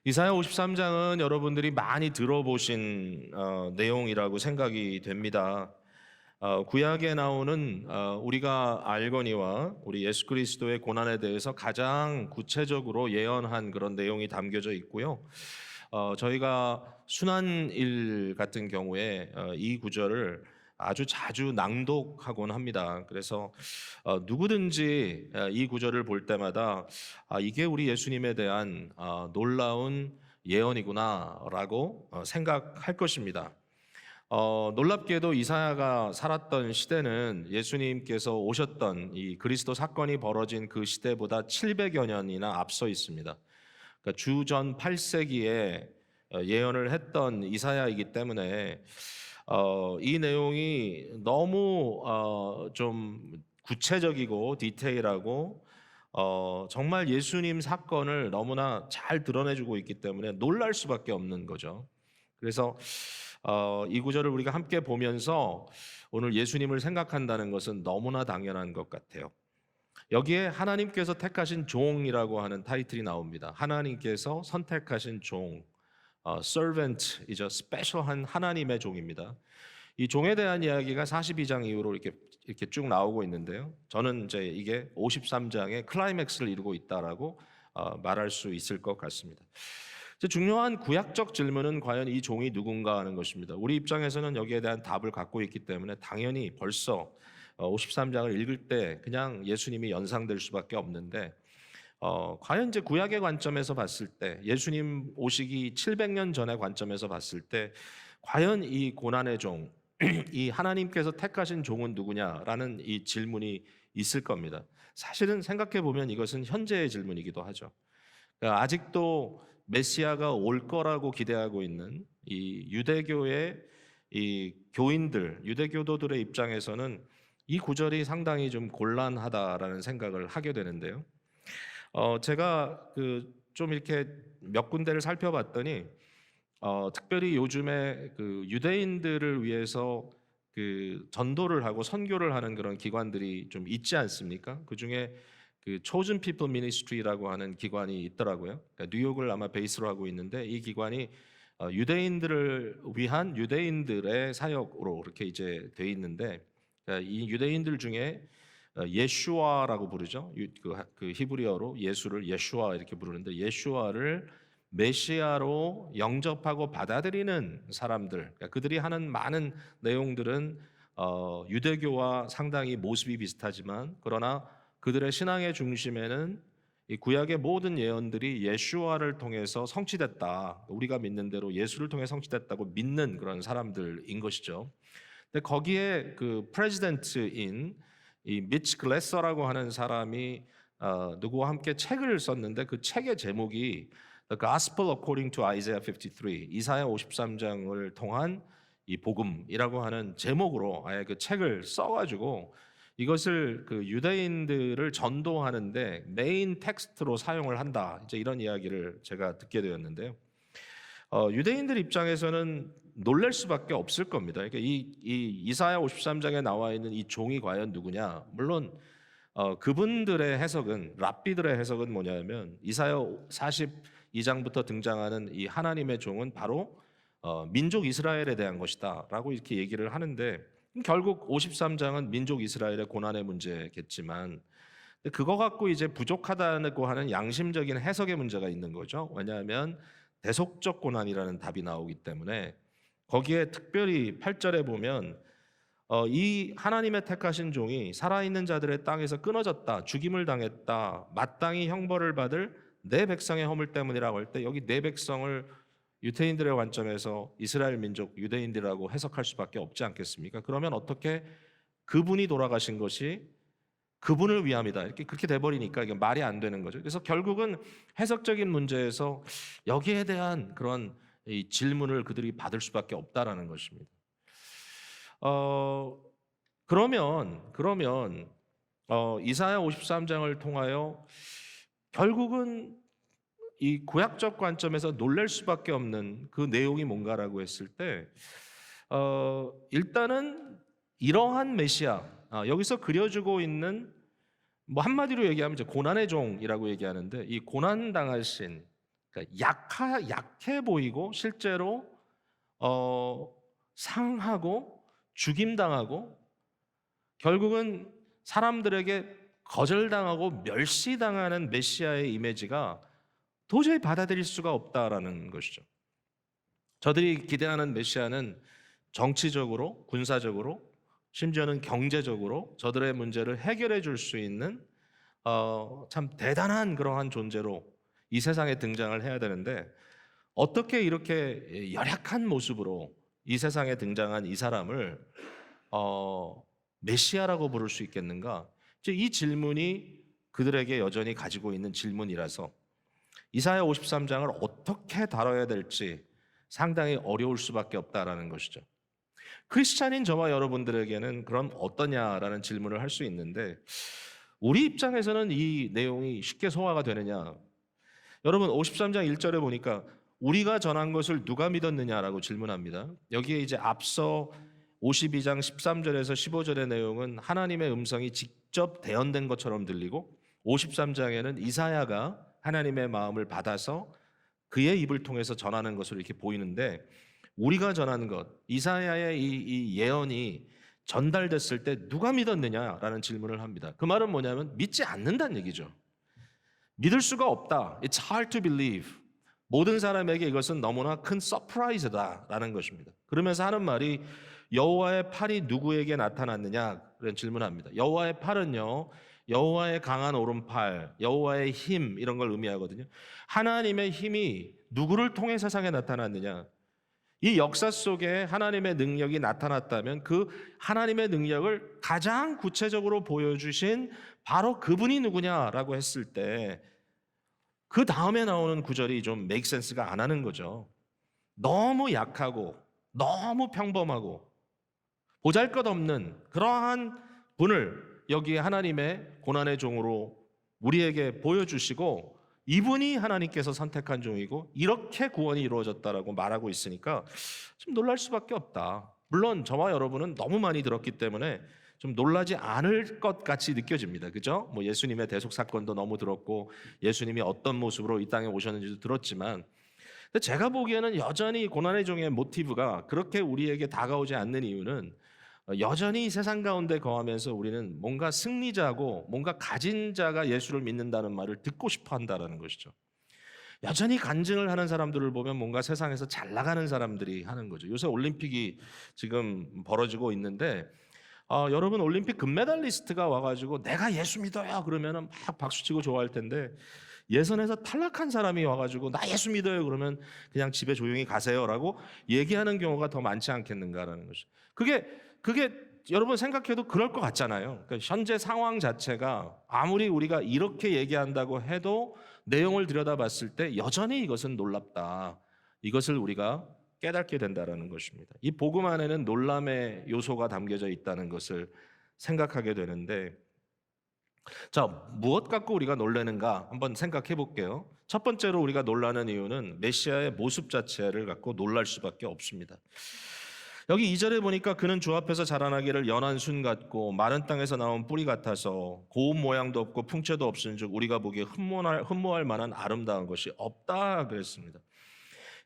이사야 53장은 여러분들이 많이 들어보신 내용이라고 생각이 됩니다. 구약에 나오는 우리가 알거니와 우리 예수 그리스도의 고난에 대해서 가장 구체적으로 예언한 그런 내용이 담겨져 있고요. 저희가 순환일 같은 경우에 이 구절을 아주 자주 낭독하곤 합니다. 그래서 누구든지 이 구절을 볼 때마다 이게 우리 예수님에 대한 놀라운 예언이구나라고 생각할 것입니다. 놀랍게도 이사야가 살았던 시대는 예수님께서 오셨던 이 그리스도 사건이 벌어진 그 시대보다 700여 년이나 앞서 있습니다. 그러니까 주전 8세기에 예언을 했던 이사야이기 때문에 이 내용이 너무 좀 구체적이고 디테일하고 정말 예수님 사건을 너무나 잘 드러내주고 있기 때문에 놀랄 수밖에 없는 거죠. 그래서 이 구절을 우리가 함께 보면서 오늘 예수님을 생각한다는 것은 너무나 당연한 것 같아요. 여기에 하나님께서 택하신 종이라고 하는 타이틀이 나옵니다. 하나님께서 선택하신 종, servant이죠. 스페셜한 하나님의 종입니다. 이 종에 대한 이야기가 42장 이후로 이렇게 쭉 나오고 있는데요. 저는 이제 이게 53장의 클라이맥스를 이루고 있다라고 말할 수 있을 것 같습니다. 중요한 구약적 질문은 과연 이 종이 누군가 하는 것입니다. 우리 입장에서는 여기에 대한 답을 갖고 있기 때문에 당연히 벌써 53장을 읽을 때 그냥 예수님이 연상될 수밖에 없는데 과연 이제 구약의 관점에서 봤을 때 예수님 오시기 700년 전의 관점에서 봤을 때 과연 이 고난의 종, 이 하나님께서 택하신 종은 누구냐라는 이 질문이 있을 겁니다. 사실은 생각해 보면 이것은 현재의 질문이기도 하죠. 그러니까 아직도 메시아가 올 거라고 기대하고 있는 이 유대교의 이 교인들, 유대교도들의 입장에서는 이 구절이 상당히 좀 곤란하다라는 생각을 하게 되는데요. 제가 좀 이렇게 몇 군데를 살펴봤더니 특별히 요즘에 그 유대인들을 위해서 그 전도를 하고 선교를 하는 그런 기관들이 좀 있지 않습니까? 그 중에 그 Chosen People Ministry라고 하는 기관이 있더라고요. 그러니까 뉴욕을 아마 베이스로 하고 있는데 이 기관이 유대인들을 위한 유대인들의 사역으로 이렇게 이제 돼 있는데 그러니까 이 유대인들 중에 예슈아라고 부르죠. 그 히브리어로 예수를 예슈아 이렇게 부르는데 예슈아를 메시아로 영접하고 받아들이는 사람들, 그러니까 그들이 하는 많은 내용들은 유대교와 상당히 모습이 비슷하지만 그러나 그들의 신앙의 중심에는 이 구약의 모든 예언들이 예수와를 통해서 성취됐다. 우리가 믿는 대로 예수를 통해 성취됐다고 믿는 그런 사람들인 것이죠. 근데 거기에 그 프레지던트인 이 미치 글래서라고 하는 사람이 누구와 함께 책을 썼는데 그 책의 제목이 The Gospel According to Isaiah 53, 이사야 53장을 통한 이 복음이라고 하는 제목으로 아예 그 책을 써가지고 이것을 그 유대인들을 전도하는데 메인 텍스트로 사용을 한다. 이제 이런 이야기를 제가 듣게 되었는데요. 유대인들 입장에서는 놀랄 수밖에 없을 겁니다. 그러니까 이 이사야 53장에 나와 있는 이 종이 과연 누구냐? 물론 그분들의 해석은 랍비들의 해석은 뭐냐면 이사야 42장부터 등장하는 이 하나님의 종은 바로 민족 이스라엘에 대한 것이다라고 이렇게 얘기를 하는데 결국 53장은 민족 이스라엘의 고난의 문제겠지만 그거 갖고 이제 부족하다고 하는 양심적인 해석의 문제가 있는 거죠. 왜냐하면 대속적 고난이라는 답이 나오기 때문에 거기에 특별히 8절에 보면 이 하나님의 택하신 종이 살아있는 자들의 땅에서 끊어졌다, 죽임을 당했다, 마땅히 형벌을 받을 내 백성의 허물 때문이라고 할 때 여기 내 백성을 유대인들의 관점에서 이스라엘 민족 유대인들이라고 해석할 수밖에 없지 않겠습니까? 그러면 어떻게 그분이 돌아가신 것이 그분을 위함이다 이렇게 그렇게 돼버리니까 이게 말이 안 되는 거죠. 그래서 결국은 해석적인 문제에서 여기에 대한 그런 이 질문을 그들이 받을 수밖에 없다라는 것입니다. 그러면 이사야 53장을 통하여 결국은 이 구약적 관점에서 놀랄 수밖에 없는 그 내용이 뭔가라고 했을 때 일단은 이러한 메시아 여기서 그려주고 있는 뭐 한마디로 얘기하면 이제 고난의 종이라고 얘기하는데 이 고난 당하신 그러니까 약해 보이고 실제로 상하고 죽임당하고 결국은 사람들에게 거절당하고 멸시당하는 메시아의 이미지가 도저히 받아들일 수가 없다라는 것이죠. 저들이 기대하는 메시아는 정치적으로, 군사적으로, 심지어는 경제적으로 저들의 문제를 해결해 줄 수 있는 참 대단한 그러한 존재로 이 세상에 등장을 해야 되는데 어떻게 이렇게 열약한 모습으로 이 세상에 등장한 이 사람을 메시아라고 부를 수 있겠는가? 이제 이 질문이 그들에게 여전히 가지고 있는 질문이라서 이사야 53장을 어떻게 다뤄야 될지 상당히 어려울 수밖에 없다라는 것이죠. 크리스찬인 저와 여러분들에게는 그럼 어떠냐라는 질문을 할 수 있는데 우리 입장에서는 이 내용이 쉽게 소화가 되느냐? 여러분 53장 1절에 보니까 우리가 전한 것을 누가 믿었느냐라고 질문합니다. 여기에 이제 앞서 52장 13절에서 15절의 내용은 하나님의 음성이 직접 대언된 것처럼 들리고 53장에는 이사야가 하나님의 마음을 받아서 그의 입을 통해서 전하는 것으로 이렇게 보이는데 우리가 전하는 것, 이사야의 이 예언이 전달됐을 때 누가 믿었느냐라는 질문을 합니다. 그 말은 뭐냐면 믿지 않는다는 얘기죠. 믿을 수가 없다. It's hard to believe. 모든 사람에게 이것은 너무나 큰 서프라이즈다라는 것입니다. 그러면서 하는 말이 여호와의 팔이 누구에게 나타났느냐? 그런 질문합니다. 여호와의 팔은요. 여호와의 강한 오른팔, 여호와의 힘 이런 걸 의미하거든요. 하나님의 힘이 누구를 통해 세상에 나타났느냐? 이 역사 속에 하나님의 능력이 나타났다면 그 하나님의 능력을 가장 구체적으로 보여주신 바로 그분이 누구냐라고 했을 때 그 다음에 나오는 구절이 좀 make sense가 안 하는 거죠. 너무 약하고 너무 평범하고 보잘것없는 그러한 분을 여기 하나님의 고난의 종으로 우리에게 보여주시고 이분이 하나님께서 선택한 종이고 이렇게 구원이 이루어졌다라고 말하고 있으니까 좀 놀랄 수밖에 없다. 물론 저와 여러분은 너무 많이 들었기 때문에 좀 놀라지 않을 것 같이 느껴집니다. 그죠? 뭐 예수님의 대속 사건도 너무 들었고 예수님이 어떤 모습으로 이 땅에 오셨는지도 들었지만 근데 제가 보기에는 여전히 고난의 종의 모티브가 그렇게 우리에게 다가오지 않는 이유는 여전히 세상 가운데 거하면서 우리는 뭔가 승리자고 뭔가 가진 자가 예수를 믿는다는 말을 듣고 싶어 한다는 것이죠. 여전히 간증을 하는 사람들을 보면 뭔가 세상에서 잘 나가는 사람들이 하는 거죠. 요새 올림픽이 지금 벌어지고 있는데 여러분 올림픽 금메달리스트가 와가지고 내가 예수 믿어요 그러면 막 박수치고 좋아할 텐데 예선에서 탈락한 사람이 와가지고 나 예수 믿어요 그러면 그냥 집에 조용히 가세요라고 얘기하는 경우가 더 많지 않겠는가라는 것이죠. 그게 여러분 생각해도 그럴 것 같잖아요. 그러니까 현재 상황 자체가 아무리 우리가 이렇게 얘기한다고 해도 내용을 들여다봤을 때 여전히 이것은 놀랍다. 이것을 우리가 깨닫게 된다라는 것입니다. 이 복음 안에는 놀람의 요소가 담겨져 있다는 것을 생각하게 되는데 자, 무엇 갖고 우리가 놀라는가 한번 생각해 볼게요. 첫 번째로 우리가 놀라는 이유는 메시아의 모습 자체를 갖고 놀랄 수밖에 없습니다. 여기 2절에 보니까 그는 주 앞에서 자라나기를 연한 순 같고 마른 땅에서 나온 뿌리 같아서 고운 모양도 없고 풍채도 없은즉 우리가 보기에 흠모할 만한 아름다운 것이 없다 그랬습니다.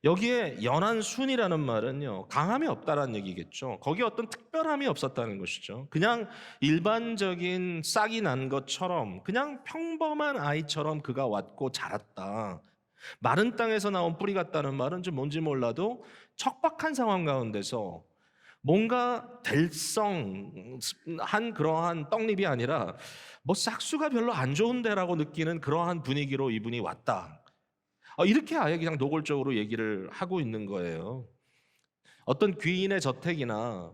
여기에 연한 순이라는 말은요 강함이 없다라는 얘기겠죠. 거기에 어떤 특별함이 없었다는 것이죠. 그냥 일반적인 싹이 난 것처럼 그냥 평범한 아이처럼 그가 왔고 자랐다. 마른 땅에서 나온 뿌리 같다는 말은 좀 뭔지 몰라도 척박한 상황 가운데서 뭔가 될성한 그러한 떡잎이 아니라 뭐 싹수가 별로 안 좋은데라고 느끼는 그러한 분위기로 이분이 왔다. 이렇게 아예 그냥 노골적으로 얘기를 하고 있는 거예요. 어떤 귀인의 저택이나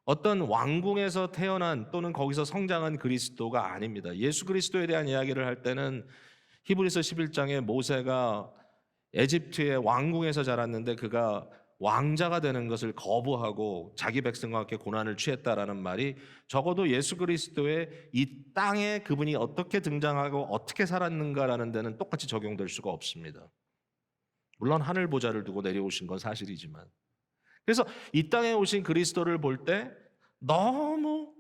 어떤 왕궁에서 태어난 또는 거기서 성장한 그리스도가 아닙니다. 예수 그리스도에 대한 이야기를 할 때는 히브리서 11장에 모세가 에집트의 왕궁에서 자랐는데 그가 왕자가 되는 것을 거부하고 자기 백성과 함께 고난을 취했다라는 말이 적어도 예수 그리스도의 이 땅에 그분이 어떻게 등장하고 어떻게 살았는가라는 데는 똑같이 적용될 수가 없습니다. 물론 하늘 보좌를 두고 내려오신 건 사실이지만 그래서 이 땅에 오신 그리스도를 볼 때 너무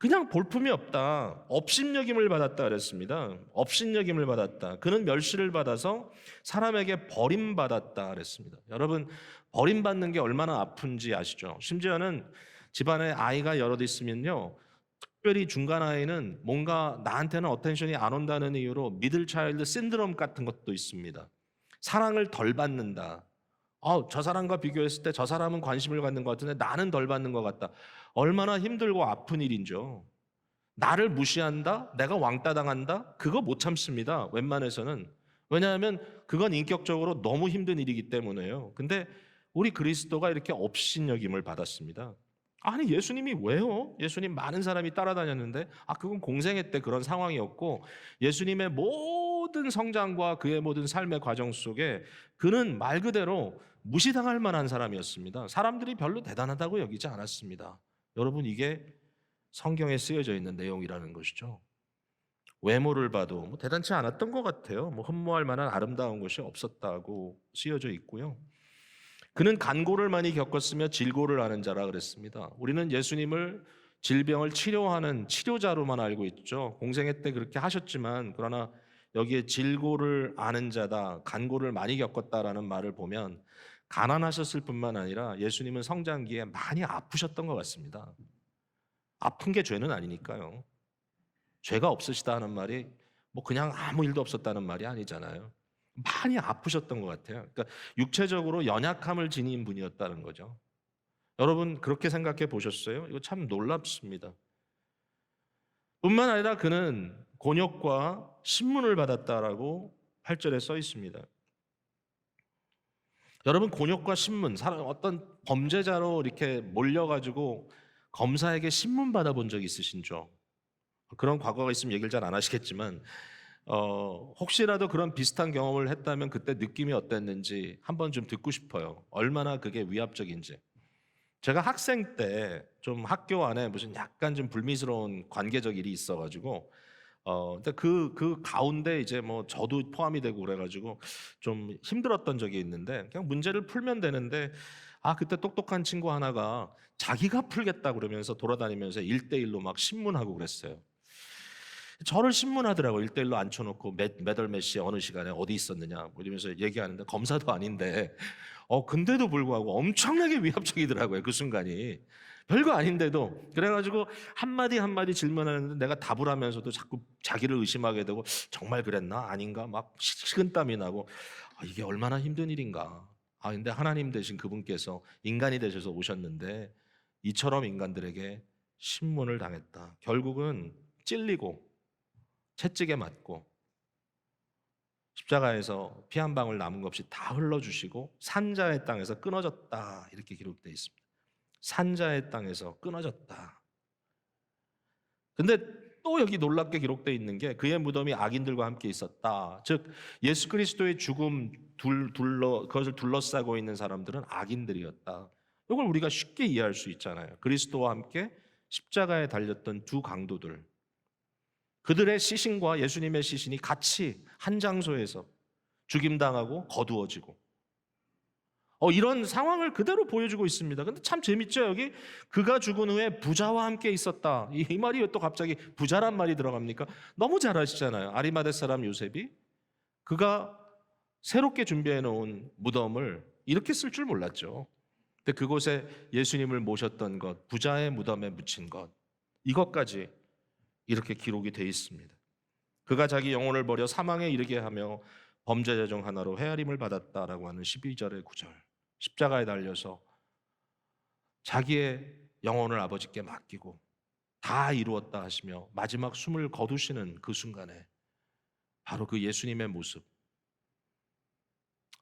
그냥 볼품이 없다. 업신여김을 받았다 그랬습니다. 업신여김을 받았다. 그는 멸시를 받아서 사람에게 버림받았다 그랬습니다. 여러분, 버림받는 게 얼마나 아픈지 아시죠? 심지어는 집안에 아이가 여럿 있으면요, 특별히 중간 아이는 뭔가 나한테는 어텐션이 안 온다는 이유로 미들 차일드 신드롬 같은 것도 있습니다. 사랑을 덜 받는다. 저 사람과 비교했을 때 저 사람은 관심을 갖는 것 같은데 나는 덜 받는 것 같다. 얼마나 힘들고 아픈 일인죠. 나를 무시한다? 내가 왕따 당한다? 그거 못 참습니다. 웬만해서는. 왜냐하면 그건 인격적으로 너무 힘든 일이기 때문에요. 근데 우리 그리스도가 이렇게 업신여김을 받았습니다. 아니 예수님이 왜요? 예수님 많은 사람이 따라다녔는데 그건 공생애 때 그런 상황이었고 예수님의 모든 성장과 그의 모든 삶의 과정 속에 그는 말 그대로 무시당할 만한 사람이었습니다. 사람들이 별로 대단하다고 여기지 않았습니다. 여러분 이게 성경에 쓰여져 있는 내용이라는 것이죠. 외모를 봐도 대단치 않았던 것 같아요. 흠모할 만한 아름다운 것이 없었다고 쓰여져 있고요. 그는 간고를 많이 겪었으며 질고를 아는 자라 그랬습니다. 우리는 예수님을 질병을 치료하는 치료자로만 알고 있죠. 공생애 때 그렇게 하셨지만 그러나 여기에 질고를 아는 자다, 간고를 많이 겪었다라는 말을 보면 가난하셨을 뿐만 아니라 예수님은 성장기에 많이 아프셨던 것 같습니다. 아픈 게 죄는 아니니까요. 죄가 없으시다 하는 말이 그냥 아무 일도 없었다는 말이 아니잖아요. 많이 아프셨던 것 같아요. 그러니까 육체적으로 연약함을 지닌 분이었다는 거죠. 여러분 그렇게 생각해 보셨어요? 이거 참 놀랍습니다. 뿐만 아니라 그는 곤욕과 신문을 받았다라고 8절에 써 있습니다. 여러분 곤욕과 신문, 어떤 범죄자로 이렇게 몰려가지고 검사에게 신문 받아본 적 있으신죠? 그런 과거가 있으면 얘기를 잘 안 하시겠지만 혹시라도 그런 비슷한 경험을 했다면 그때 느낌이 어땠는지 한번 좀 듣고 싶어요. 얼마나 그게 위압적인지. 제가 학생 때 좀 학교 안에 무슨 약간 좀 불미스러운 관계적 일이 있어가지고 근데 그 가운데 이제 저도 포함이 되고 그래가지고 좀 힘들었던 적이 있는데 그냥 문제를 풀면 되는데 그때 똑똑한 친구 하나가 자기가 풀겠다 그러면서 돌아다니면서 1대1로 막 신문하고 그랬어요. 저를 신문하더라고. 1대1로 앉혀놓고 몇 월 몇 시에 어느 시간에 어디 있었느냐 이러면서 얘기하는데 검사도 아닌데 근데도 불구하고 엄청나게 위압적이더라고요. 그 순간이. 별거 아닌데도 그래가지고 한마디 한마디 질문하는데 내가 답을 하면서도 자꾸 자기를 의심하게 되고 정말 그랬나 아닌가 막 식은땀이 나고 이게 얼마나 힘든 일인가. 근데 하나님 되신 그분께서 인간이 되셔서 오셨는데 이처럼 인간들에게 신문을 당했다. 결국은 찔리고 채찍에 맞고 십자가에서 피 한 방울 남은 것 없이 다 흘러주시고 산자의 땅에서 끊어졌다 이렇게 기록되어 있습니다. 산자의 땅에서 끊어졌다. 근데 또 여기 놀랍게 기록되어 있는 게 그의 무덤이 악인들과 함께 있었다. 즉 예수 그리스도의 죽음 그것을 둘러싸고 있는 사람들은 악인들이었다. 이걸 우리가 쉽게 이해할 수 있잖아요. 그리스도와 함께 십자가에 달렸던 두 강도들, 그들의 시신과 예수님의 시신이 같이 한 장소에서 죽임당하고 거두어지고 이런 상황을 그대로 보여주고 있습니다. 근데 참 재밌죠. 여기 그가 죽은 후에 부자와 함께 있었다. 이 말이 왜 또 갑자기 부자란 말이 들어갑니까? 너무 잘 아시잖아요. 아리마대 사람 요셉이 그가 새롭게 준비해 놓은 무덤을 이렇게 쓸 줄 몰랐죠. 근데 그곳에 예수님을 모셨던 것, 부자의 무덤에 묻힌 것, 이것까지 이렇게 기록이 되어 있습니다. 그가 자기 영혼을 버려 사망에 이르게 하며 범죄자 중 하나로 헤아림을 받았다라고 하는 12절의 구절. 십자가에 달려서 자기의 영혼을 아버지께 맡기고 다 이루었다 하시며 마지막 숨을 거두시는 그 순간에 바로 그 예수님의 모습,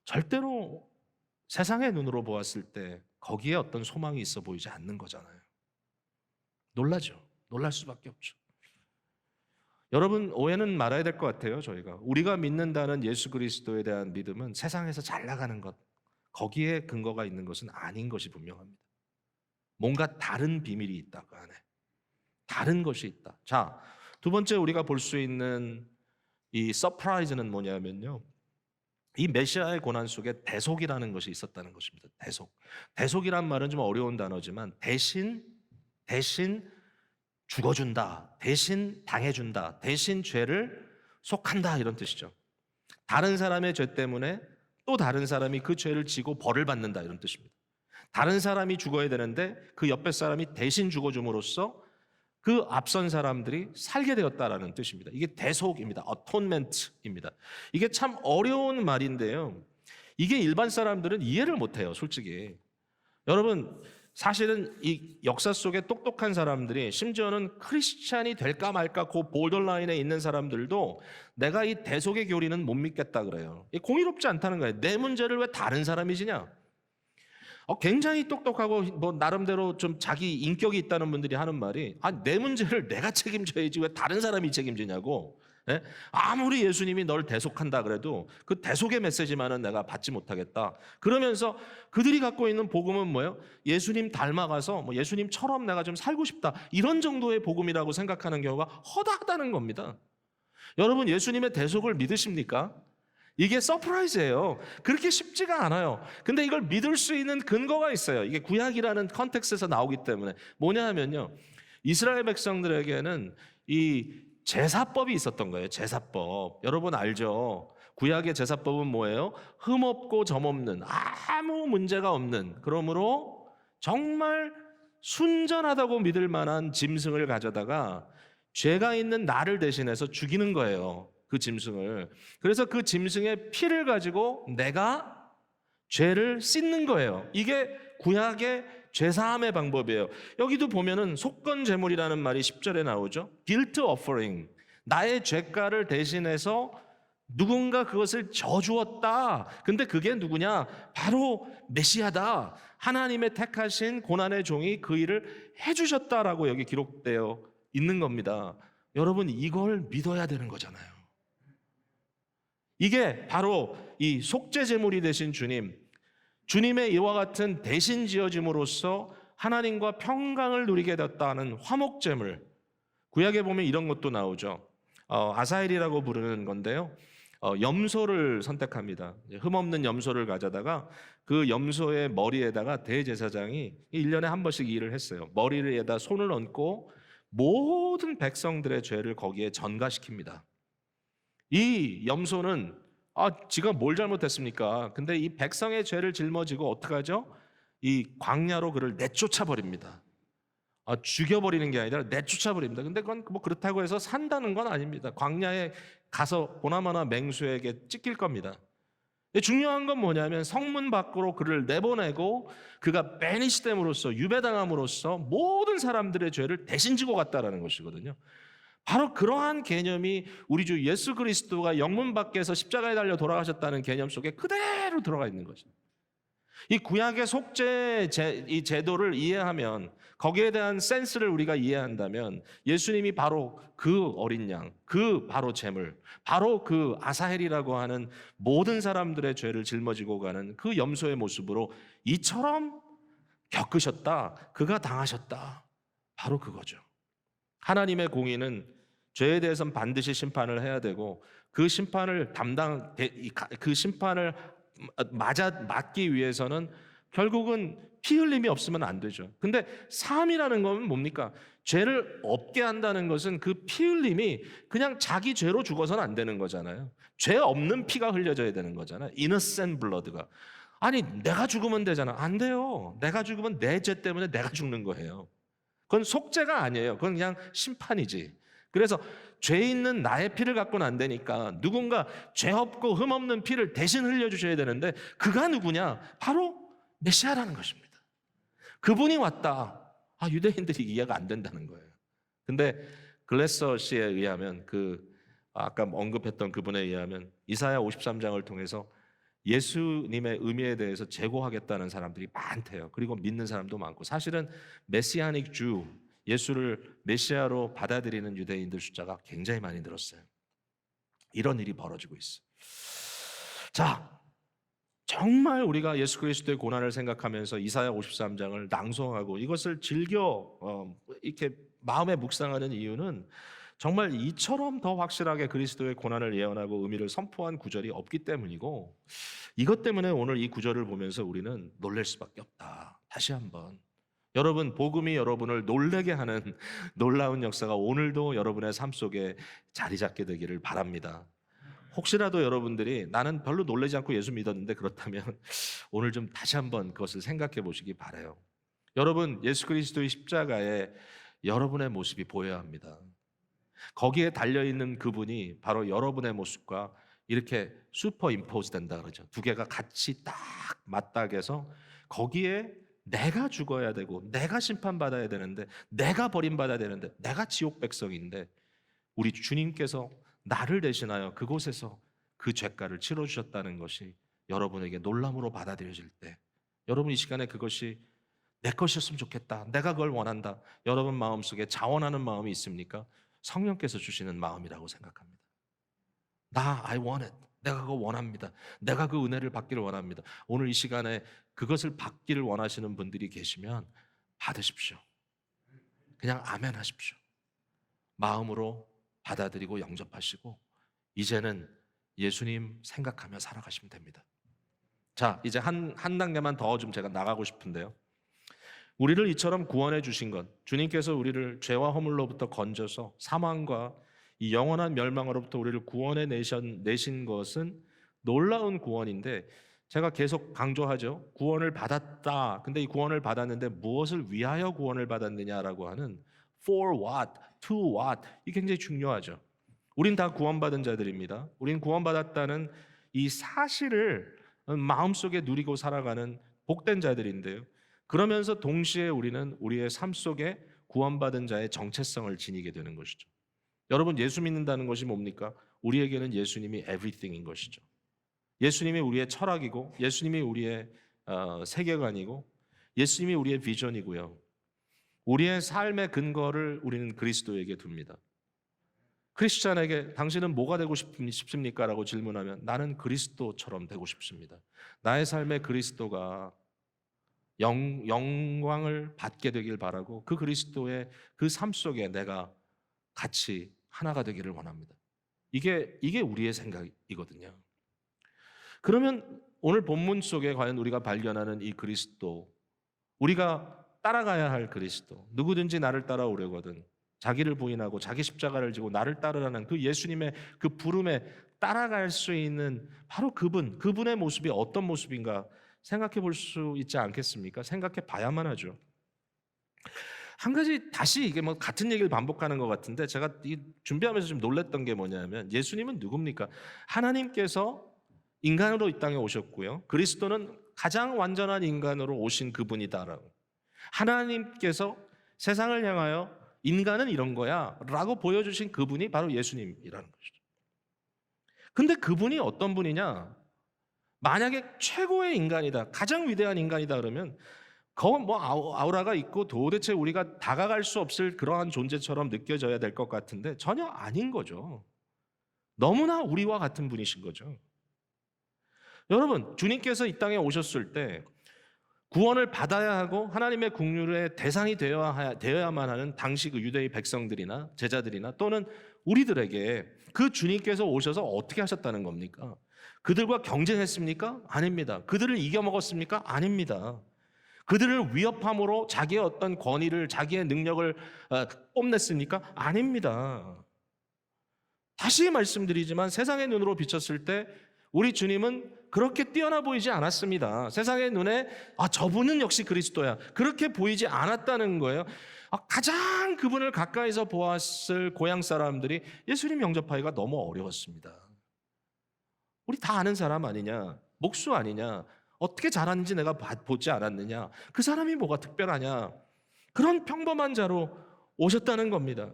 절대로 세상의 눈으로 보았을 때 거기에 어떤 소망이 있어 보이지 않는 거잖아요. 놀라죠. 놀랄 수밖에 없죠. 여러분 오해는 말아야 될 것 같아요. 우리가 믿는다는 예수 그리스도에 대한 믿음은 세상에서 잘 나가는 것, 거기에 근거가 있는 것은 아닌 것이 분명합니다. 뭔가 다른 비밀이 있다. 그 안에 다른 것이 있다. 자, 두 번째 우리가 볼 수 있는 이 서프라이즈는 뭐냐면요, 이 메시아의 고난 속에 대속이라는 것이 있었다는 것입니다. 대속이란 말은 좀 어려운 단어지만 대신 죽어준다, 대신 당해준다, 대신 죄를 속한다, 이런 뜻이죠. 다른 사람의 죄 때문에 또 다른 사람이 그 죄를 지고 벌을 받는다, 이런 뜻입니다. 다른 사람이 죽어야 되는데 그 옆에 사람이 대신 죽어줌으로써 그 앞선 사람들이 살게 되었다라는 뜻입니다. 이게 대속입니다. atonement입니다. 이게 참 어려운 말인데요. 이게 일반 사람들은 이해를 못해요, 솔직히. 여러분, 사실은 이 역사 속에 똑똑한 사람들이, 심지어는 크리스찬이 될까 말까 그 borderline에 있는 사람들도 내가 이 대속의 교리는 못 믿겠다 그래요. 공의롭지 않다는 거예요. 내 문제를 왜 다른 사람이 지냐? 굉장히 똑똑하고 뭐 나름대로 좀 자기 인격이 있다는 분들이 하는 말이, 내 문제를 내가 책임져야지 왜 다른 사람이 책임지냐고. 예? 아무리 예수님이 널 대속한다 그래도 그 대속의 메시지만은 내가 받지 못하겠다. 그러면서 그들이 갖고 있는 복음은 뭐예요? 예수님 닮아가서 뭐 예수님처럼 내가 좀 살고 싶다, 이런 정도의 복음이라고 생각하는 경우가 허다하다는 겁니다. 여러분, 예수님의 대속을 믿으십니까? 이게 서프라이즈예요. 그렇게 쉽지가 않아요. 근데 이걸 믿을 수 있는 근거가 있어요. 이게 구약이라는 컨텍스트에서 나오기 때문에. 뭐냐 하면요, 이스라엘 백성들에게는 이 제사법이 있었던 거예요. 제사법. 여러분 알죠? 구약의 제사법은 뭐예요? 흠없고 점없는, 아무 문제가 없는, 그러므로 정말 순전하다고 믿을 만한 짐승을 가져다가 죄가 있는 나를 대신해서 죽이는 거예요, 그 짐승을. 그래서 그 짐승의 피를 가지고 내가 죄를 씻는 거예요. 이게 구약의 죄사함의 방법이에요. 여기도 보면은 속건 제물이라는 말이 10절에 나오죠. guilt offering. 나의 죄가를 대신해서 누군가 그것을 져주었다. 근데 그게 누구냐? 바로 메시아다. 하나님의 택하신 고난의 종이 그 일을 해주셨다라고 여기 기록되어 있는 겁니다. 여러분, 이걸 믿어야 되는 거잖아요. 이게 바로 이 속죄 제물이 되신 주님, 주님의 이와 같은 대신 지어짐으로써 하나님과 평강을 누리게 됐다는 화목제물. 구약에 보면 이런 것도 나오죠. 아사엘이라고 부르는 건데요, 염소를 선택합니다. 흠없는 염소를 가져다가 그 염소의 머리에다가 대제사장이 1년에 한 번씩 일을 했어요. 머리에다 손을 얹고 모든 백성들의 죄를 거기에 전가시킵니다. 이 염소는 지가 뭘 잘못했습니까? 근데 이 백성의 죄를 짊어지고 어떡하죠? 이 광야로 그를 내쫓아 버립니다. 죽여버리는 게 아니라 내쫓아 버립니다. 근데 그건 뭐 그렇다고 해서 산다는 건 아닙니다. 광야에 가서 보나마나 맹수에게 찢길 겁니다. 중요한 건 뭐냐면 성문 밖으로 그를 내보내고 그가 베니시됨으로써, 유배당함으로써 모든 사람들의 죄를 대신 지고 갔다라는 것이거든요. 바로 그러한 개념이 우리 주 예수 그리스도가 영문 밖에서 십자가에 달려 돌아가셨다는 개념 속에 그대로 들어가 있는 거죠. 이 구약의 속죄 이 제도를 이해하면, 거기에 대한 센스를 우리가 이해한다면, 예수님이 바로 그 어린 양, 그 바로 제물, 바로 그 아사헬이라고 하는 모든 사람들의 죄를 짊어지고 가는 그 염소의 모습으로 이처럼 겪으셨다, 그가 당하셨다, 바로 그거죠. 하나님의 공의는 죄에 대해서는 반드시 심판을 해야 되고, 그 심판을 맞기 위해서는 결국은 피 흘림이 없으면 안 되죠. 근데 사함이라는 건 뭡니까? 죄를 없게 한다는 것은 그 피 흘림이 그냥 자기 죄로 죽어서는 안 되는 거잖아요. 죄 없는 피가 흘려져야 되는 거잖아요. innocent blood가. 아니, 내가 죽으면 되잖아. 안 돼요. 내가 죽으면 내 죄 때문에 내가 죽는 거예요. 그건 속죄가 아니에요. 그건 그냥 심판이지. 그래서 죄 있는 나의 피를 갖고는 안 되니까 누군가 죄 없고 흠 없는 피를 대신 흘려주셔야 되는데, 그가 누구냐? 바로 메시아라는 것입니다. 그분이 왔다. 유대인들이 이해가 안 된다는 거예요. 근데 글래서 씨에 의하면, 아까 언급했던 그분에 의하면 이사야 53장을 통해서 예수님의 의미에 대해서 제고하겠다는 사람들이 많대요. 그리고 믿는 사람도 많고, 사실은 메시아닉 주, 예수를 메시아로 받아들이는 유대인들 숫자가 굉장히 많이 늘었어요. 이런 일이 벌어지고 있어요. 자, 정말 우리가 예수 그리스도의 고난을 생각하면서 이사야 53장을 낭송하고 이것을 즐겨 이렇게 마음에 묵상하는 이유는, 정말 이처럼 더 확실하게 그리스도의 고난을 예언하고 의미를 선포한 구절이 없기 때문이고, 이것 때문에 오늘 이 구절을 보면서 우리는 놀랄 수밖에 없다. 다시 한번 여러분, 복음이 여러분을 놀라게 하는 놀라운 역사가 오늘도 여러분의 삶 속에 자리 잡게 되기를 바랍니다. 혹시라도 여러분들이 나는 별로 놀라지 않고 예수 믿었는데 그렇다면 오늘 좀 다시 한번 그것을 생각해 보시기 바라요. 여러분, 예수 그리스도의 십자가에 여러분의 모습이 보여야 합니다. 거기에 달려있는 그분이 바로 여러분의 모습과 이렇게 슈퍼 임포즈 된다 그러죠. 두 개가 같이 딱 맞닥여서 거기에 내가 죽어야 되고 내가 심판받아야 되는데 내가 버림받아야 되는데 내가 지옥 백성인데 우리 주님께서 나를 대신하여 그곳에서 그 죄가를 치러주셨다는 것이 여러분에게 놀람으로 받아들여질 때 여러분 이 시간에 그것이 내 것이었으면 좋겠다. 내가 그걸 원한다. 여러분 마음속에 자원하는 마음이 있습니까? 성령께서 주시는 마음이라고 생각합니다. I want it. 내가 그거 원합니다. 내가 그 은혜를 받기를 원합니다. 오늘 이 시간에 그것을 받기를 원하시는 분들이 계시면 받으십시오. 그냥 아멘 하십시오. 마음으로 받아들이고 영접하시고 이제는 예수님 생각하며 살아가시면 됩니다. 자, 이제 한 단계만 더 좀 제가 나가고 싶은데요. 우리를 이처럼 구원해 주신 것, 주님께서 우리를 죄와 허물로부터 건져서 사망과 이 영원한 멸망으로부터 우리를 구원해 내신 것은 놀라운 구원인데 제가 계속 강조하죠. 구원을 받았다. 근데 이 구원을 받았는데 무엇을 위하여 구원을 받았느냐라고 하는 for what, to what 이게 굉장히 중요하죠. 우린 다 구원받은 자들입니다. 우린 구원받았다는 이 사실을 마음속에 누리고 살아가는 복된 자들인데요. 그러면서 동시에 우리는 우리의 삶 속에 구원받은 자의 정체성을 지니게 되는 것이죠. 여러분, 예수 믿는다는 것이 뭡니까? 우리에게는 예수님이 everything인 것이죠. 예수님이 우리의 철학이고 예수님이 우리의 세계관이고 예수님이 우리의 비전이고요. 우리의 삶의 근거를 우리는 그리스도에게 둡니다. 크리스찬에게 당신은 뭐가 되고 싶습니까? 라고 질문하면 나는 그리스도처럼 되고 싶습니다. 나의 삶의 그리스도가 영광을 받게 되길 바라고 그 그리스도의 그 삶 속에 내가 같이 하나가 되기를 원합니다. 이게 우리의 생각이거든요. 그러면 오늘 본문 속에 과연 우리가 발견하는 이 그리스도, 우리가 따라가야 할 그리스도, 누구든지 나를 따라오려거든 자기를 부인하고 자기 십자가를 지고 나를 따르라는 그 예수님의 그 부름에 따라갈 수 있는 바로 그분의 모습이 어떤 모습인가 생각해 볼 수 있지 않겠습니까? 생각해 봐야만 하죠. 한 가지 다시 이게 뭐 같은 얘기를 반복하는 것 같은데 제가 준비하면서 좀 놀랐던 게 뭐냐면 예수님은 누굽니까? 하나님께서 인간으로 이 땅에 오셨고요. 그리스도는 가장 완전한 인간으로 오신 그분이다라고. 하나님께서 세상을 향하여 인간은 이런 거야 라고 보여주신 그분이 바로 예수님이라는 것이죠. 근데 그분이 어떤 분이냐? 만약에 최고의 인간이다, 가장 위대한 인간이다 그러면 뭐 아우라가 있고 도대체 우리가 다가갈 수 없을 그러한 존재처럼 느껴져야 될 것 같은데 전혀 아닌 거죠. 너무나 우리와 같은 분이신 거죠. 여러분, 주님께서 이 땅에 오셨을 때 구원을 받아야 하고 하나님의 국률의 대상이 되어야만 하는 당시 그 유대의 백성들이나 제자들이나 또는 우리들에게 그 주님께서 오셔서 어떻게 하셨다는 겁니까? 그들과 경쟁했습니까? 아닙니다. 그들을 이겨먹었습니까? 아닙니다. 그들을 위협함으로 자기의 어떤 권위를, 자기의 능력을 뽐냈습니까? 아닙니다. 다시 말씀드리지만 세상의 눈으로 비쳤을 때 우리 주님은 그렇게 뛰어나 보이지 않았습니다. 세상의 눈에 저분은 역시 그리스도야 그렇게 보이지 않았다는 거예요. 가장 그분을 가까이서 보았을 고향 사람들이 예수님 영접하기가 너무 어려웠습니다. 우리 다 아는 사람 아니냐? 목수 아니냐? 어떻게 잘하는지 내가 보지 않았느냐? 그 사람이 뭐가 특별하냐? 그런 평범한 자로 오셨다는 겁니다.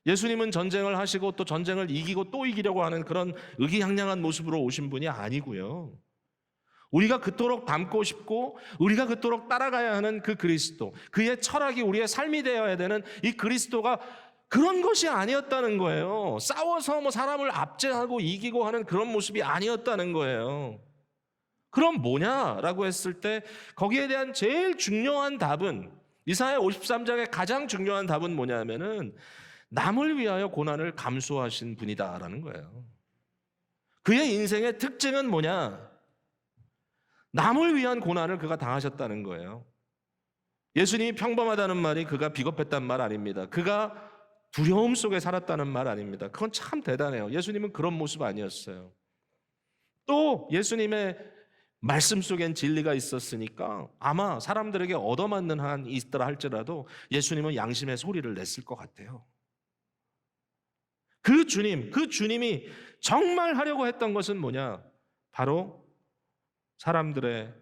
예수님은 전쟁을 하시고 또 전쟁을 이기고 또 이기려고 하는 그런 의기양양한 모습으로 오신 분이 아니고요. 우리가 그토록 닮고 싶고 우리가 그토록 따라가야 하는 그 그리스도, 그의 철학이 우리의 삶이 되어야 되는 이 그리스도가 그런 것이 아니었다는 거예요. 싸워서 뭐 사람을 압제하고 이기고 하는 그런 모습이 아니었다는 거예요. 그럼 뭐냐라고 했을 때 거기에 대한 제일 중요한 답은 이사야 53장의 가장 중요한 답은 뭐냐면은 남을 위하여 고난을 감수하신 분이다라는 거예요. 그의 인생의 특징은 뭐냐? 남을 위한 고난을 그가 당하셨다는 거예요. 예수님이 평범하다는 말이 그가 비겁했단 말 아닙니다. 그가 두려움 속에 살았다는 말 아닙니다. 그건 참 대단해요. 예수님은 그런 모습 아니었어요. 또 예수님의 말씀 속엔 진리가 있었으니까 아마 사람들에게 얻어맞는 한이 있더라 할지라도 예수님은 양심의 소리를 냈을 것 같아요. 그 주님이 정말 하려고 했던 것은 뭐냐? 바로 사람들의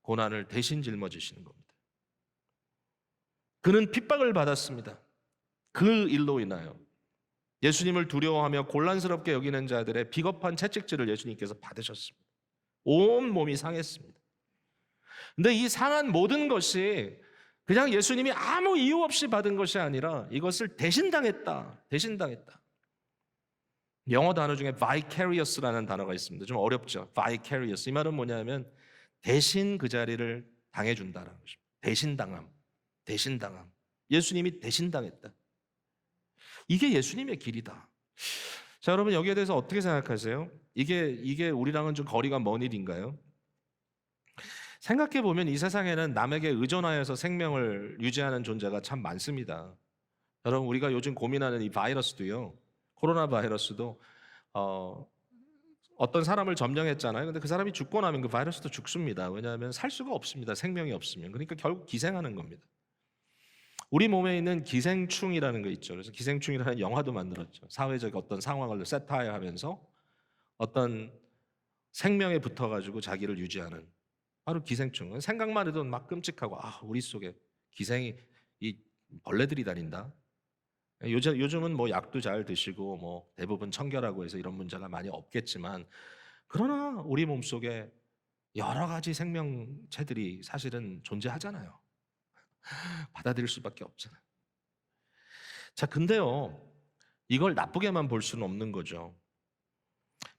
고난을 대신 짊어지시는 겁니다. 그는 핍박을 받았습니다. 그 일로 인하여 예수님을 두려워하며 곤란스럽게 여기는 자들의 비겁한 채찍질을 예수님께서 받으셨습니다. 온 몸이 상했습니다. 근데 이 상한 모든 것이 그냥 예수님이 아무 이유 없이 받은 것이 아니라 이것을 대신당했다. 영어 단어 중에 vicarious라는 단어가 있습니다. 좀 어렵죠. vicarious. 이 말은 뭐냐면 대신 그 자리를 당해준다라는 것입니다. 대신당함. 예수님이 대신당했다. 이게 예수님의 길이다. 자, 여러분 여기에 대해서 어떻게 생각하세요? 이게 우리랑은 좀 거리가 먼 일인가요? 생각해 보면 이 세상에는 남에게 의존하여서 생명을 유지하는 존재가 참 많습니다. 여러분 우리가 요즘 고민하는 이 바이러스도요. 코로나 바이러스도 어떤 사람을 점령했잖아요. 근데 그 사람이 죽고 나면 그 바이러스도 죽습니다. 왜냐하면 살 수가 없습니다. 생명이 없으면. 그러니까 결국 기생하는 겁니다. 우리 몸에 있는 기생충이라는 거 있죠. 그래서 기생충이라는 영화도 만들었죠. 사회적 어떤 상황을 세타이어하면서 어떤 생명에 붙어가지고 자기를 유지하는 바로 기생충. 생각만 해도 막 끔찍하고 우리 속에 기생이 이 벌레들이 다닌다. 요즘은 뭐 약도 잘 드시고 뭐 대부분 청결하고 해서 이런 문제가 많이 없겠지만 그러나 우리 몸 속에 여러 가지 생명체들이 사실은 존재하잖아요. 받아들일 수밖에 없잖아요. 자, 근데요, 이걸 나쁘게만 볼 수는 없는 거죠.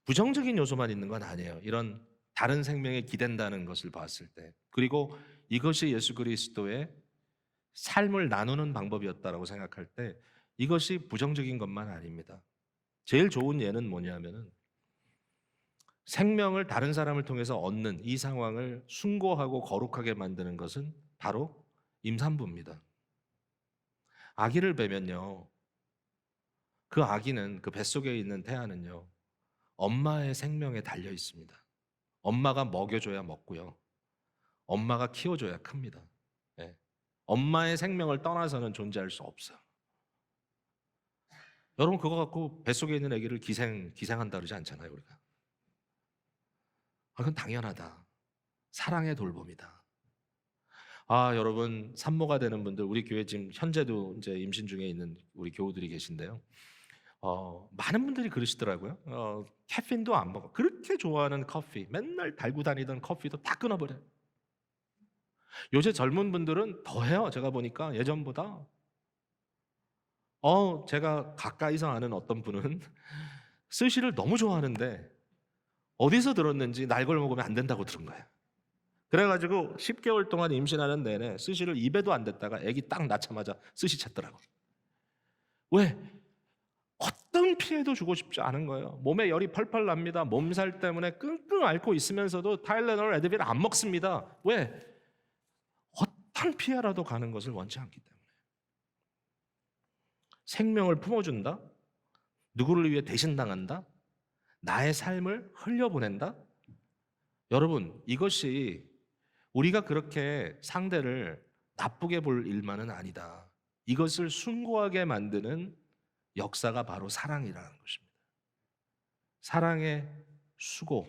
부정적인 요소만 있는 건 아니에요. 이런 다른 생명에 기댄다는 것을 봤을 때. 그리고 이것이 예수 그리스도의 삶을 나누는 방법이었다라고 생각할 때 이것이 부정적인 것만 아닙니다. 제일 좋은 예는 뭐냐면은 생명을 다른 사람을 통해서 얻는 이 상황을 숭고하고 거룩하게 만드는 것은 바로 임산부입니다. 아기를 베면요, 그 아기는 그 뱃속에 있는 태아는요, 엄마의 생명에 달려 있습니다. 엄마가 먹여줘야 먹고요, 엄마가 키워줘야 큽니다. 네. 엄마의 생명을 떠나서는 존재할 수 없어요. 여러분 그거 갖고 뱃속에 있는 아기를 기생한다 그러지 않잖아요, 우리가. 그건 당연하다. 사랑의 돌봄이다. 여러분 산모가 되는 분들, 우리 교회 지금 현재도 이제 임신 중에 있는 우리 교우들이 계신데요. 많은 분들이 그러시더라고요. 카페인도 안 먹어. 그렇게 좋아하는 커피, 맨날 달고 다니던 커피도 다 끊어버려요. 요새 젊은 분들은 더해요. 제가 보니까 예전보다. 제가 가까이서 아는 어떤 분은 스시를 너무 좋아하는데 어디서 들었는지 날걸 먹으면 안 된다고 들은 거예요. 그래가지고 10개월 동안 임신하는 내내 스시를 입에도 안 댔다가 아기 딱 낳자마자 스시 찾더라고요. 왜? 어떤 피해도 주고 싶지 않은 거예요. 몸에 열이 펄펄 납니다. 몸살 때문에 끙끙 앓고 있으면서도 타일레놀, 에드빌 안 먹습니다. 왜? 어떤 피해라도 가는 것을 원치 않기 때문에. 생명을 품어준다? 누구를 위해 대신당한다? 나의 삶을 흘려보낸다? 여러분, 이것이 우리가 그렇게 상대를 나쁘게 볼 일만은 아니다. 이것을 숭고하게 만드는 역사가 바로 사랑이라는 것입니다. 사랑의 수고.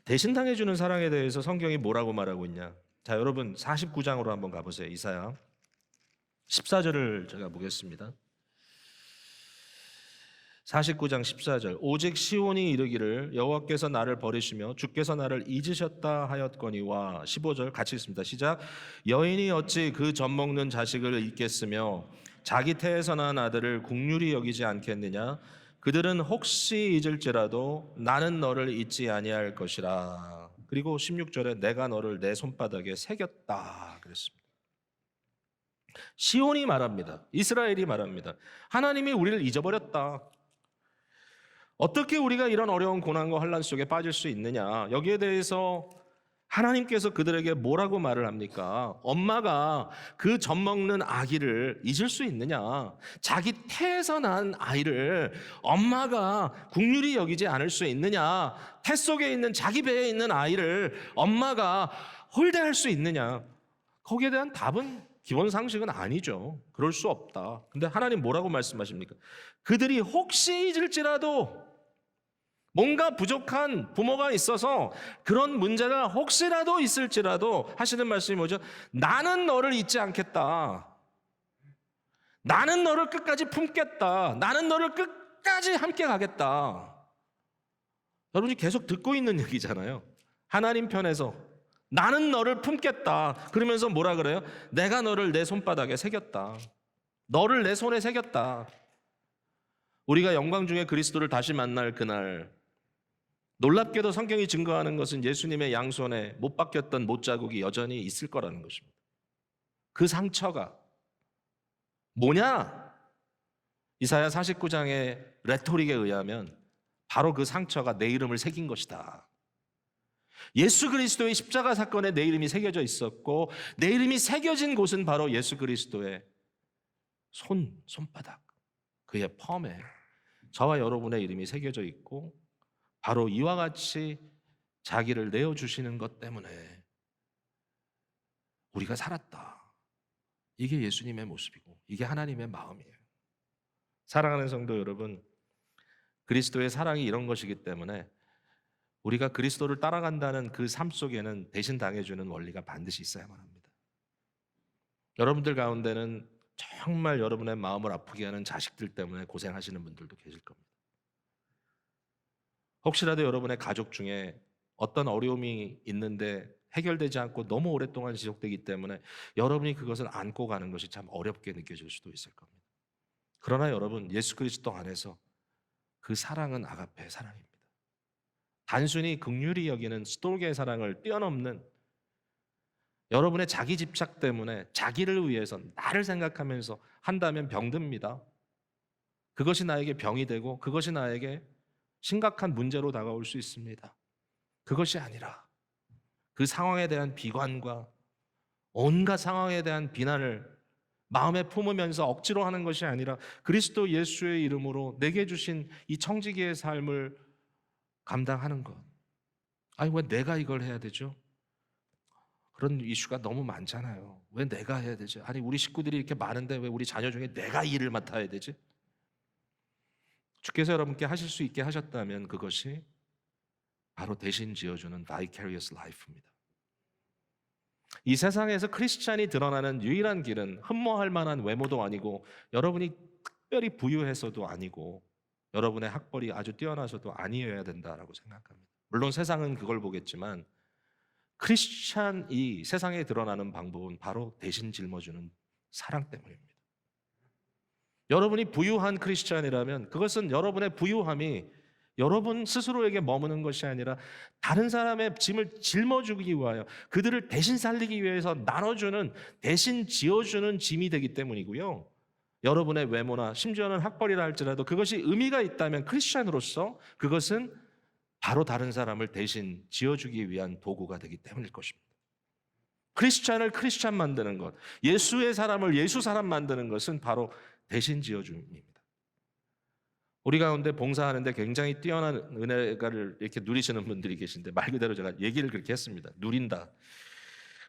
대신당해주는 사랑에 대해서 성경이 뭐라고 말하고 있냐? 자, 여러분 49장으로 한번 가보세요. 이사야 14절을 제가 보겠습니다. 49장 14절. 오직 시온이 이르기를 여호와께서 나를 버리시며 주께서 나를 잊으셨다 하였거니와. 15절 같이 읽습니다. 시작. 여인이 어찌 그 젖 먹는 자식을 잊겠으며 자기 태에서 난 아들을 긍휼히 여기지 않겠느냐. 그들은 혹시 잊을지라도 나는 너를 잊지 아니할 것이라. 그리고 16절에 내가 너를 내 손바닥에 새겼다 그랬습니다. 시온이 말합니다. 이스라엘이 말합니다. 하나님이 우리를 잊어버렸다. 어떻게 우리가 이런 어려운 고난과 환난 속에 빠질 수 있느냐? 여기에 대해서 하나님께서 그들에게 뭐라고 말을 합니까? 엄마가 그 젖 먹는 아기를 잊을 수 있느냐? 자기 태에서 난 아이를 엄마가 긍휼히 여기지 않을 수 있느냐? 태 속에 있는 자기 배에 있는 아이를 엄마가 홀대할 수 있느냐? 거기에 대한 답은 기본 상식은 아니죠. 그럴 수 없다. 근데 하나님 뭐라고 말씀하십니까? 그들이 혹시 잊을지라도 뭔가 부족한 부모가 있어서 그런 문제가 혹시라도 있을지라도 하시는 말씀이 뭐죠? 나는 너를 잊지 않겠다. 나는 너를 끝까지 품겠다. 나는 너를 끝까지 함께 가겠다. 여러분이 계속 듣고 있는 얘기잖아요. 하나님 편에서 나는 너를 품겠다. 그러면서 뭐라 그래요? 내가 너를 내 손바닥에 새겼다. 너를 내 손에 새겼다. 우리가 영광 중에 그리스도를 다시 만날 그날, 놀랍게도 성경이 증거하는 것은 예수님의 양손에 못 박혔던 못자국이 여전히 있을 거라는 것입니다. 그 상처가 뭐냐? 이사야 49장의 레토릭에 의하면 바로 그 상처가 내 이름을 새긴 것이다. 예수 그리스도의 십자가 사건에 내 이름이 새겨져 있었고 내 이름이 새겨진 곳은 바로 예수 그리스도의 손바닥, 그의 펌에 저와 여러분의 이름이 새겨져 있고 바로 이와 같이 자기를 내어주시는 것 때문에 우리가 살았다. 이게 예수님의 모습이고 이게 하나님의 마음이에요. 사랑하는 성도 여러분, 그리스도의 사랑이 이런 것이기 때문에 우리가 그리스도를 따라간다는 그 삶 속에는 대신 당해주는 원리가 반드시 있어야만 합니다. 여러분들 가운데는 정말 여러분의 마음을 아프게 하는 자식들 때문에 고생하시는 분들도 계실 겁니다. 혹시라도 여러분의 가족 중에 어떤 어려움이 있는데 해결되지 않고 너무 오랫동안 지속되기 때문에 여러분이 그것을 안고 가는 것이 참 어렵게 느껴질 수도 있을 겁니다. 그러나 여러분, 예수 그리스도 안에서 그 사랑은 아가페의 사랑입니다. 단순히 긍휼히 여기는 스토르게의 사랑을 뛰어넘는 여러분의 자기 집착 때문에 자기를 위해서 나를 생각하면서 한다면 병듭니다. 그것이 나에게 병이 되고 그것이 나에게 심각한 문제로 다가올 수 있습니다. 그것이 아니라 그 상황에 대한 비관과 온갖 상황에 대한 비난을 마음에 품으면서 억지로 하는 것이 아니라 그리스도 예수의 이름으로 내게 주신 이 청지기의 삶을 감당하는 것. 아니, 왜 내가 이걸 해야 되죠? 그런 이슈가 너무 많잖아요. 왜 내가 해야 되지? 아니, 우리 식구들이 이렇게 많은데 왜 우리 자녀 중에 내가 일을 맡아야 되지? 주께서 여러분께 하실 수 있게 하셨다면 그것이 바로 대신 지어주는 vicarious life입니다. 이 세상에서 크리스찬이 드러나는 유일한 길은 흠모할 만한 외모도 아니고 여러분이 특별히 부유해서도 아니고 여러분의 학벌이 아주 뛰어나서도 아니어야 된다라고 생각합니다. 물론 세상은 그걸 보겠지만 크리스찬이 세상에 드러나는 방법은 바로 대신 짊어주는 사랑 때문입니다. 여러분이 부유한 크리스찬이라면 그것은 여러분의 부유함이 여러분 스스로에게 머무는 것이 아니라 다른 사람의 짐을 짊어주기 위하여 그들을 대신 살리기 위해서 나눠주는, 대신 지어주는 짐이 되기 때문이고요. 여러분의 외모나 심지어는 학벌이라 할지라도 그것이 의미가 있다면 크리스찬으로서 그것은 바로 다른 사람을 대신 지어주기 위한 도구가 되기 때문일 것입니다. 크리스찬을 크리스찬 만드는 것, 예수의 사람을 예수 사람 만드는 것은 바로 대신 지어줌입니다. 우리 가운데 봉사하는데 굉장히 뛰어난 은혜가를 이렇게 누리시는 분들이 계신데 말 그대로 제가 얘기를 그렇게 했습니다. 누린다.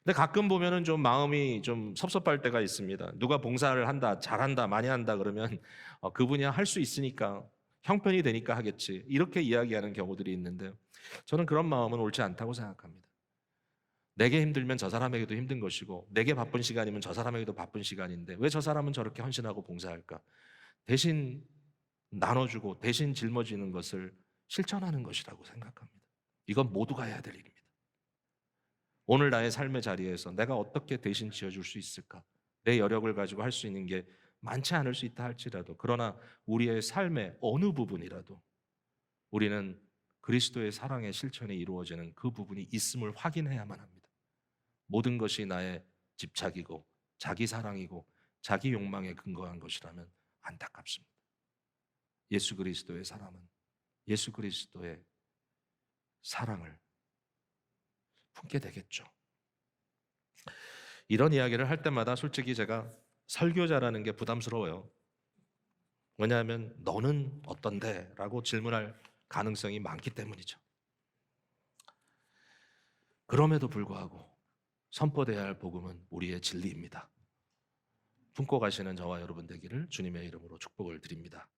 근데 가끔 보면은 좀 마음이 좀 섭섭할 때가 있습니다. 누가 봉사를 한다, 잘한다, 많이 한다 그러면 그분이 할 수 있으니까 형편이 되니까 하겠지. 이렇게 이야기하는 경우들이 있는데요. 저는 그런 마음은 옳지 않다고 생각합니다. 내게 힘들면 저 사람에게도 힘든 것이고 내게 바쁜 시간이면 저 사람에게도 바쁜 시간인데 왜 저 사람은 저렇게 헌신하고 봉사할까? 대신 나눠주고 대신 짊어지는 것을 실천하는 것이라고 생각합니다. 이건 모두가 해야 될 일입니다. 오늘 나의 삶의 자리에서 내가 어떻게 대신 지어줄 수 있을까? 내 여력을 가지고 할 수 있는 게 많지 않을 수 있다 할지라도 그러나 우리의 삶의 어느 부분이라도 우리는 그리스도의 사랑의 실천이 이루어지는 그 부분이 있음을 확인해야만 합니다. 모든 것이 나의 집착이고 자기 사랑이고 자기 욕망에 근거한 것이라면 안타깝습니다. 예수 그리스도의 사람은 예수 그리스도의 사랑을 참게 되겠죠. 이런 이야기를 할 때마다 솔직히 제가 설교자라는 게 부담스러워요. 왜냐하면 너는 어떤데? 라고 질문할 가능성이 많기 때문이죠. 그럼에도 불구하고 선포돼야 할 복음은 우리의 진리입니다. 품고 가시는 저와 여러분 되기를 주님의 이름으로 축복을 드립니다.